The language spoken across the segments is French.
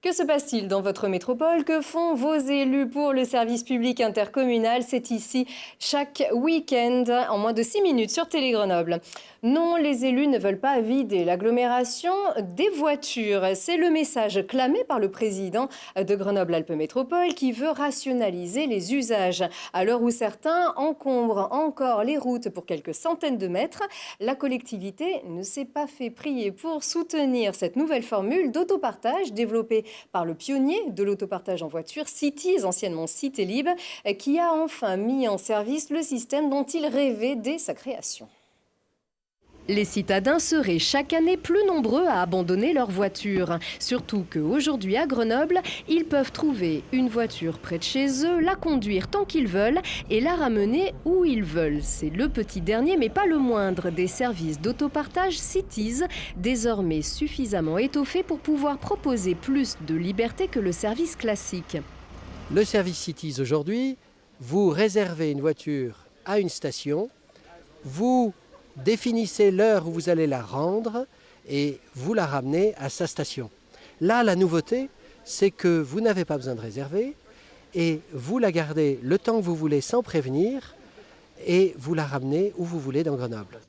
Que se passe-t-il dans votre métropole? Que font vos élus pour le service public intercommunal? C'est ici chaque week-end en moins de 6 minutes sur Télé Grenoble. Non, les élus ne veulent pas vider l'agglomération des voitures. C'est le message clamé par le président de Grenoble-Alpes Métropole qui veut rationaliser les usages. À l'heure où certains encombrent encore les routes pour quelques centaines de mètres, la collectivité ne s'est pas fait prier pour soutenir cette nouvelle formule d'autopartage développée par le pionnier de l'autopartage en voiture, Cities, anciennement Citélib, qui a enfin mis en service le système dont il rêvait dès sa création. Les citadins seraient chaque année plus nombreux à abandonner leur voiture. Surtout qu'aujourd'hui à Grenoble, ils peuvent trouver une voiture près de chez eux, la conduire tant qu'ils veulent et la ramener où ils veulent. C'est le petit dernier, mais pas le moindre, des services d'autopartage Cities, désormais suffisamment étoffés pour pouvoir proposer plus de liberté que le service classique. Le service Cities aujourd'hui, vous réservez une voiture à une station, vous définissez l'heure où vous allez la rendre et vous la ramenez à sa station. Là, la nouveauté, c'est que vous n'avez pas besoin de réserver et vous la gardez le temps que vous voulez sans prévenir et vous la ramenez où vous voulez dans Grenoble.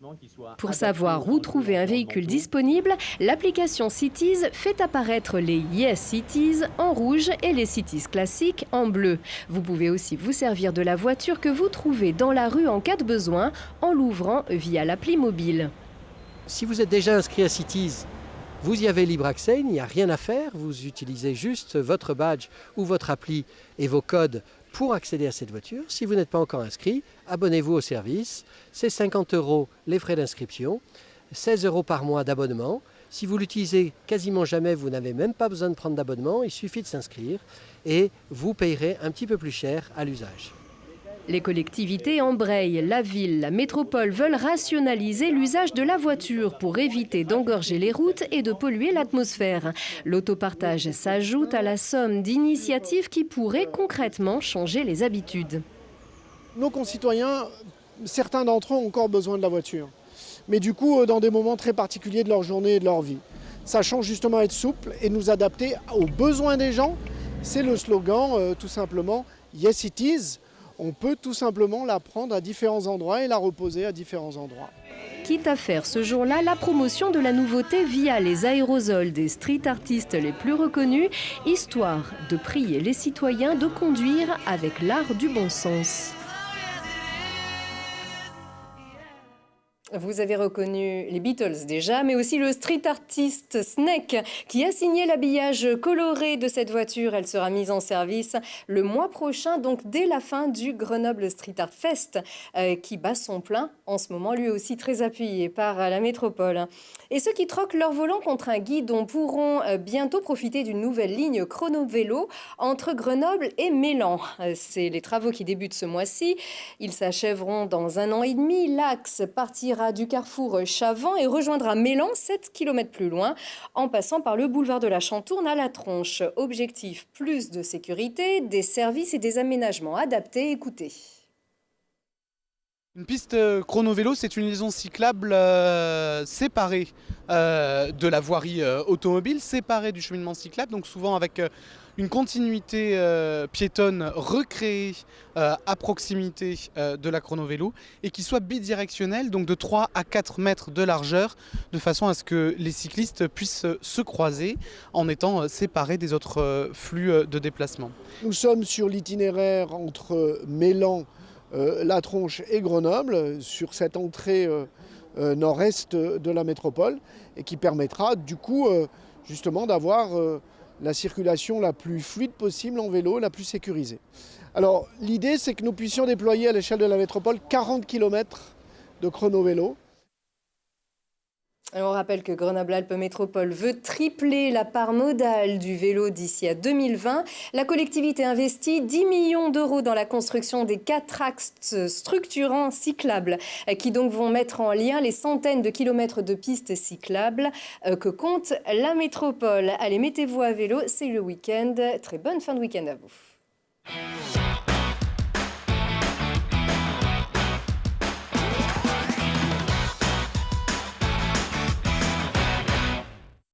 Pour savoir où trouver un véhicule disponible, l'application Cities fait apparaître les Yes Cities en rouge et les Cities classiques en bleu. Vous pouvez aussi vous servir de la voiture que vous trouvez dans la rue en cas de besoin en l'ouvrant via l'appli mobile. Si vous êtes déjà inscrit à Cities, vous y avez libre accès, il n'y a rien à faire. Vous utilisez juste votre badge ou votre appli et vos codes pour accéder à cette voiture. Si vous n'êtes pas encore inscrit, abonnez-vous au service. C'est 50 € les frais d'inscription, 16 € par mois d'abonnement. Si vous l'utilisez quasiment jamais, vous n'avez même pas besoin de prendre d'abonnement. Il suffit de s'inscrire et vous payerez un petit peu plus cher à l'usage. Les collectivités embrayent, la ville, la métropole veulent rationaliser l'usage de la voiture pour éviter d'engorger les routes et de polluer l'atmosphère. L'autopartage s'ajoute à la somme d'initiatives qui pourraient concrètement changer les habitudes. Nos concitoyens, certains d'entre eux ont encore besoin de la voiture, mais du coup dans des moments très particuliers de leur journée et de leur vie. Sachant justement être souple et nous adapter aux besoins des gens, c'est le slogan tout simplement Yes It Is. On peut tout simplement la prendre à différents endroits et la reposer à différents endroits. Quitte à faire ce jour-là la promotion de la nouveauté via les aérosols des street artistes les plus reconnus, histoire de prier les citoyens de conduire avec l'art du bon sens. Vous avez reconnu les Beatles déjà, mais aussi le street artiste Snake qui a signé l'habillage coloré de cette voiture. Elle sera mise en service le mois prochain, donc dès la fin du Grenoble Street Art Fest qui bat son plein en ce moment, lui aussi très appuyé par la métropole. Et ceux qui troquent leur volant contre un guidon pourront bientôt profiter d'une nouvelle ligne chrono-vélo entre Grenoble et Mélan. C'est les travaux qui débutent ce mois-ci. Ils s'achèveront dans 1 an et demi. L'axe partira du carrefour Chavant et rejoindra Mélan 7 km plus loin en passant par le boulevard de la Chantourne à la Tronche. Objectif, plus de sécurité, des services et des aménagements adaptés. Écoutez. Une piste chrono-vélo, c'est une liaison cyclable séparée de la voirie automobile, séparée du cheminement cyclable, donc souvent avec une continuité piétonne recréée à proximité de la chrono-vélo et qui soit bidirectionnelle, donc de 3 à 4 mètres de largeur, de façon à ce que les cyclistes puissent se croiser en étant séparés des autres flux de déplacement. Nous sommes sur l'itinéraire entre Mélan, La Tronche et Grenoble, sur cette entrée nord-est de la métropole et qui permettra du coup justement d'avoir la circulation la plus fluide possible en vélo, la plus sécurisée. Alors l'idée c'est que nous puissions déployer à l'échelle de la métropole 40 km de chrono-vélo. On rappelle que Grenoble-Alpes Métropole veut tripler la part modale du vélo d'ici à 2020. La collectivité investit 10 millions d'euros dans la construction des 4 axes structurants cyclables qui donc vont mettre en lien les centaines de kilomètres de pistes cyclables que compte la métropole. Allez, mettez-vous à vélo, c'est le week-end. Très bonne fin de week-end à vous.